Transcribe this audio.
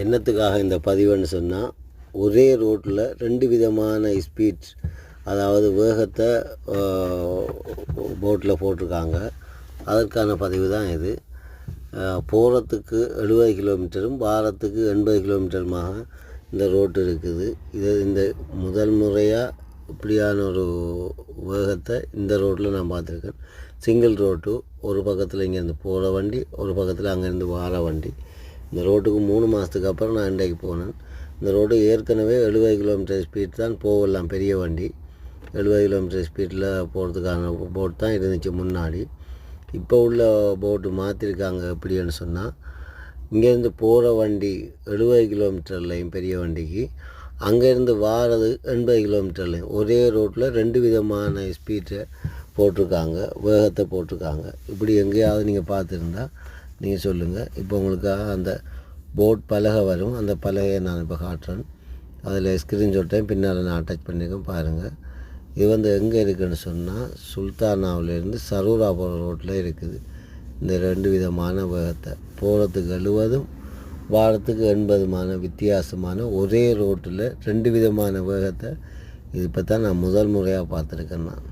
என்னத்துக்காக இந்த பதிவுன்னு சொன்னால், ஒரே ரோட்டில் 2 விதமான ஸ்பீட், அதாவது வேகத்தை போட்டில் போட்டிருக்காங்க. அதற்கான பதிவு தான் இது. போகிறதுக்கு 70 கிலோமீட்டரும் வாரத்துக்கு 80 கிலோமீட்டருமாக இந்த ரோட்டு இருக்குது. இந்த முதல் முறையாக இப்படியான ஒரு வேகத்தை இந்த ரோட்டில் நான் பார்த்துருக்கேன். சிங்கிள் ரோட்டு, ஒரு பக்கத்தில் இங்கேருந்து போகிற வண்டி, ஒரு பக்கத்தில் அங்கேருந்து வார வண்டி. இந்த ரோட்டுக்கு 3 மாதத்துக்கு அப்புறம் நான் இன்றைக்கு போனேன். இந்த ரோடு ஏற்கனவே 70 கிலோமீட்டர் ஸ்பீட் தான் போகலாம், பெரிய வண்டி 70 கிலோமீட்டர் ஸ்பீடில் போகிறதுக்கான போட் தான் இருந்துச்சு முன்னாடி. இப்போ உள்ள போட்டு மாற்றிருக்காங்க. எப்படின்னு சொன்னால், இங்கேருந்து போகிற வண்டி 70 கிலோமீட்டர்லையும் பெரிய வண்டிக்கு, அங்கேருந்து வாரது 80 கிலோமீட்டர்லையும் ஒரே ரோட்டில் 2 விதமான ஸ்பீட்டை போட்டிருக்காங்க, வேகத்தை போட்டிருக்காங்க. இப்படி எங்கேயாவது நீங்கள் பார்த்துருந்தா நீங்கள் சொல்லுங்கள். இப்போ உங்களுக்காக அந்த போட் பலகை வரும், அந்த பலகையை நான் இப்போ காட்டுறேன். அதில் ஸ்க்ரீன்ஷாட்டையும் பின்னால் நான் அட்டாச் பண்ணியிருக்கேன், பாருங்கள். இது எங்கே இருக்குதுன்னு சொன்னால், சுல்தானாவிலேருந்து சரூரா போகிற ரோட்டில் இருக்குது. இந்த 2 விதமான வேகத்தை போகிறதுக்கு 70, வாரத்துக்கு 80 வித்தியாசமான ஒரே ரோட்டில் 2 விதமான வேகத்தை இது இப்போ தான் நான் முதல் முறையாக பார்த்துருக்கேன் நான்.